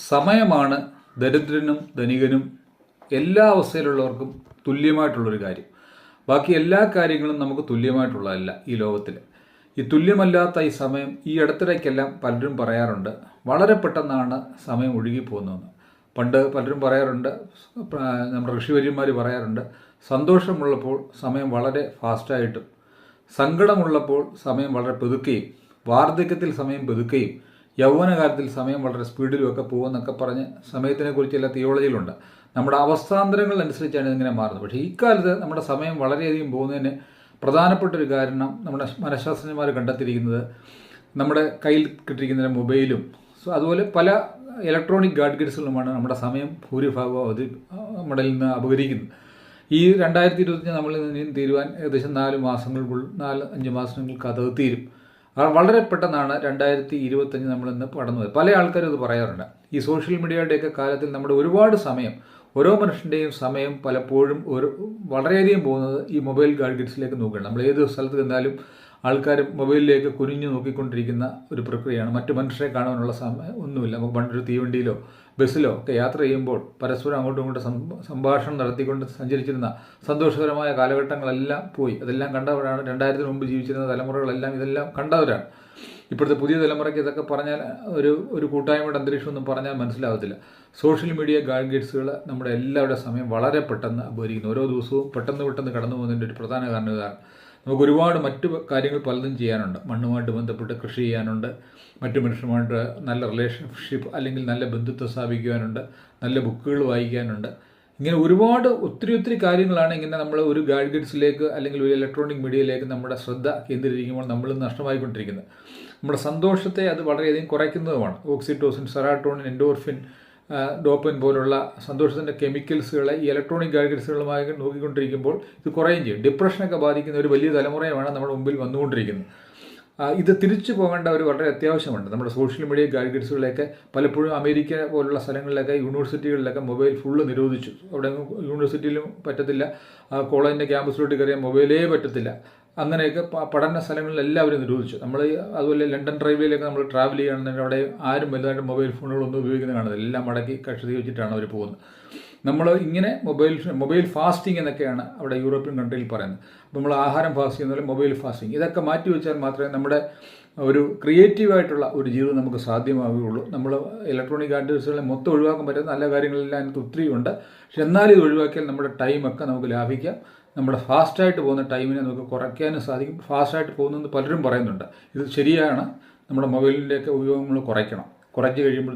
സമയമാണ് ദരിദ്രനും ധനികനും എല്ലാ അവസ്ഥയിലുള്ളവർക്കും തുല്യമായിട്ടുള്ളൊരു കാര്യം. ബാക്കി എല്ലാ കാര്യങ്ങളും നമുക്ക് തുല്യമായിട്ടുള്ളതല്ല ഈ ലോകത്തിൽ. ഈ തുല്യമല്ലാത്ത ഈ സമയം ഈ ഇടത്തിടയ്ക്കെല്ലാം പലരും പറയാറുണ്ട്, വളരെ പെട്ടെന്നാണ് സമയം ഒഴുകിപ്പോകുന്നതെന്ന്. പണ്ട് പലരും പറയാറുണ്ട്, നമ്മുടെ ഋഷിവര്യന്മാർ പറയാറുണ്ട്, സന്തോഷമുള്ളപ്പോൾ സമയം വളരെ ഫാസ്റ്റായിട്ടും സങ്കടമുള്ളപ്പോൾ സമയം വളരെ പെതുക്കുകയും വാർദ്ധക്യത്തിൽ സമയം പെതുക്കുകയും യൗവനകാലത്തിൽ സമയം വളരെ സ്പീഡിലുമൊക്കെ പോകുമെന്നൊക്കെ പറഞ്ഞ് സമയത്തിനെക്കുറിച്ചുള്ള തിയോളജികളുണ്ട്. നമ്മുടെ അവസ്ഥാന്തരങ്ങൾ അനുസരിച്ചാണ് ഇതിങ്ങനെ മാറുന്നത്. പക്ഷേ ഈ കാലത്ത് നമ്മുടെ സമയം വളരെയധികം പോകുന്നതിന് പ്രധാനപ്പെട്ടൊരു കാരണം നമ്മുടെ മനഃശാസ്ത്രജ്ഞന്മാർ കണ്ടെത്തിയിരിക്കുന്നത് നമ്മുടെ കയ്യിൽ കിട്ടിയിരിക്കുന്ന മൊബൈലും അതുപോലെ പല ഇലക്ട്രോണിക് ഗാഡ്ഗറ്റ്സുകളുമാണ് നമ്മുടെ സമയം ഭൂരിഭാഗവും അത് നമ്മുടെ നിന്ന് അപഹരിക്കുന്നത്. ഈ 2025 നമ്മളിൽ നിന്ന് തീരുവാൻ ഏകദേശം 4 മാസങ്ങൾക്കുള്ളിൽ 4-5 മാസങ്ങൾക്കകത്ത് തീരും. വളരെ പെട്ടെന്നാണ് 2025 നമ്മളിന്ന് കടന്നത്. പല ആൾക്കാരും ഇത് പറയാറുണ്ട്. ഈ സോഷ്യൽ മീഡിയയുടെയൊക്കെ കാലത്തിൽ നമ്മുടെ ഒരുപാട് സമയം, ഓരോ മനുഷ്യൻ്റെയും സമയം പലപ്പോഴും വളരെയധികം പോകുന്നത് ഈ മൊബൈൽ ഗാഡ്ഗറ്റ്സിലേക്ക് നോക്കുകയാണ്. നമ്മൾ ഏത് സ്ഥലത്ത് ചെന്നാലും ആൾക്കാർ മൊബൈലിലേക്ക് കുനിഞ്ഞു നോക്കിക്കൊണ്ടിരിക്കുന്ന ഒരു പ്രക്രിയയാണ്. മറ്റു മനുഷ്യരെ കാണാനുള്ള സമയം ഒന്നുമില്ല. നമുക്ക് പണ്ടൊരു തീവണ്ടിയിലോ ബസ്സിലോ ഒക്കെ യാത്ര ചെയ്യുമ്പോൾ പരസ്പരം അങ്ങോട്ടും ഇങ്ങോട്ടും സംഭാഷണം നടത്തിക്കൊണ്ട് സഞ്ചരിച്ചിരുന്ന സന്തോഷകരമായ കാലഘട്ടങ്ങളെല്ലാം പോയി. അതെല്ലാം കണ്ടവരാണ് 2000 മുമ്പ് ജീവിച്ചിരുന്ന തലമുറകളെല്ലാം ഇതെല്ലാം കണ്ടവരാണ്. ഇപ്പോഴത്തെ പുതിയ തലമുറയ്ക്ക് ഇതൊക്കെ പറഞ്ഞാൽ ഒരു കൂട്ടായ്മയുടെ അന്തരീക്ഷം ഒന്നും പറഞ്ഞാൽ മനസ്സിലാകത്തില്ല. സോഷ്യൽ മീഡിയ ഗാഡ്ഗറ്റ്സുകൾ നമ്മുടെ എല്ലാവരുടെ സമയം വളരെ പെട്ടെന്ന് അപഹരിക്കുന്നു. ഓരോ ദിവസവും പെട്ടെന്ന് കടന്നു പോകുന്നതിൻ്റെ ഒരു പ്രധാന കാരണമാണ് നമുക്ക് ഒരുപാട് മറ്റു കാര്യങ്ങൾ പലതും ചെയ്യാനുണ്ട്. മണ്ണുമായിട്ട് ബന്ധപ്പെട്ട് കൃഷി ചെയ്യാനുണ്ട്, മറ്റു മനുഷ്യരുമായിട്ട് നല്ല റിലേഷൻഷിപ്പ് അല്ലെങ്കിൽ നല്ല ബന്ധുത്വം സ്ഥാപിക്കുവാനുണ്ട്, നല്ല ബുക്കുകൾ വായിക്കാനുണ്ട്. ഇങ്ങനെ ഒത്തിരി കാര്യങ്ങളാണ് ഇങ്ങനെ നമ്മൾ ഒരു ഗാഡ്ഗറ്റ്സിലേക്ക് അല്ലെങ്കിൽ ഒരു ഇലക്ട്രോണിക് മീഡിയയിലേക്ക് നമ്മുടെ ശ്രദ്ധ കേന്ദ്രീകരിക്കുമ്പോൾ നമ്മൾ നഷ്ടമായിക്കൊണ്ടിരിക്കുന്നത്. നമ്മുടെ സന്തോഷത്തെ അത് വളരെയധികം കുറയ്ക്കുന്നതുമാണ്. ഓക്സിറ്റോസിൻ, സെറാട്ടോണിൻ, എൻഡോർഫിൻ, ഡോപ്പൻ പോലുള്ള സന്തോഷത്തിൻ്റെ കെമിക്കൽസുകളെ ഈ ഇലക്ട്രോണിക് ഗാഡ്ഗറ്റ്സുകളുമായി നോക്കിക്കൊണ്ടിരിക്കുമ്പോൾ ഇത് കുറയും ചെയ്യും. ഡിപ്രഷനൊക്കെ ബാധിക്കുന്ന ഒരു വലിയ തലമുറയാണ് നമ്മുടെ മുമ്പിൽ വന്നുകൊണ്ടിരിക്കുന്നത്. ഇത് തിരിച്ചു പോകേണ്ട ഒരു വളരെ അത്യാവശ്യമുണ്ട്. നമ്മുടെ സോഷ്യൽ മീഡിയ ഗാഡ്ഗറ്റ്സുകളെയൊക്കെ പലപ്പോഴും അമേരിക്ക പോലുള്ള സ്ഥലങ്ങളിലൊക്കെ യൂണിവേഴ്സിറ്റികളിലൊക്കെ മൊബൈൽ ഫുള്ള് നിരോധിച്ചു. അവിടെ യൂണിവേഴ്സിറ്റിയിലും പറ്റത്തില്ല, കോളേജിൻ്റെ ക്യാമ്പസിലോട്ട് കയറിയാൽ മൊബൈലേ പറ്റത്തില്ല. അങ്ങനെയൊക്കെ പഠന സ്ഥലങ്ങളിലെല്ലാം അവർ നിരോധിച്ചു. നമ്മൾ അതുപോലെ ലണ്ടൻ റെയിൽവേയിലൊക്കെ നമ്മൾ ട്രാവൽ ചെയ്യുകയാണെന്നുണ്ടെങ്കിൽ അവിടെ ആരും വലുതായിട്ട് മൊബൈൽ ഫോണുകളൊന്നും ഉപയോഗിക്കുന്നത് കാണുന്നത്. എല്ലാം മടക്കി കക്ഷതി വെച്ചിട്ടാണ് അവർ പോകുന്നത്. നമ്മൾ ഇങ്ങനെ മൊബൈൽ ഫാസ്റ്റിംഗ് എന്നൊക്കെയാണ് അവിടെ യൂറോപ്യൻ കൺട്രിയിൽ പറയുന്നത്. അപ്പോൾ നമ്മൾ ആഹാരം ഫാസ്റ്റ് ചെയ്യുന്ന മൊബൈൽ ഫാസ്റ്റിംഗ് ഇതൊക്കെ മാറ്റി വെച്ചാൽ മാത്രമേ നമ്മുടെ ഒരു ക്രിയേറ്റീവായിട്ടുള്ള ഒരു ജീവിതം നമുക്ക് സാധ്യമാവുകയുള്ളൂ. നമ്മൾ ഇലക്ട്രോണിക് ഗാഡ്ജറ്റ്സുകളെ മൊത്തം ഒഴിവാക്കാൻ പറ്റുന്ന നല്ല കാര്യങ്ങളെല്ലാം അതിനകത്ത് ഒത്തിരി ഉണ്ട്. പക്ഷെ എന്നാലും ഇത് ഒഴിവാക്കിയാൽ നമ്മുടെ ടൈമൊക്കെ നമുക്ക് ലാഭിക്കാം. നമ്മുടെ ഫാസ്റ്റായിട്ട് പോകുന്ന ടൈമിനെ നമുക്ക് കുറയ്ക്കാനും സാധിക്കും. ഫാസ്റ്റായിട്ട് പോകുന്നതെന്ന് പലരും പറയുന്നുണ്ട്. ഇത് ശരിയാണ്. നമ്മുടെ മൊബൈലിൻ്റെയൊക്കെ ഉപയോഗം നമ്മൾ കുറയ്ക്കണം. കുറച്ച് കഴിയുമ്പോൾ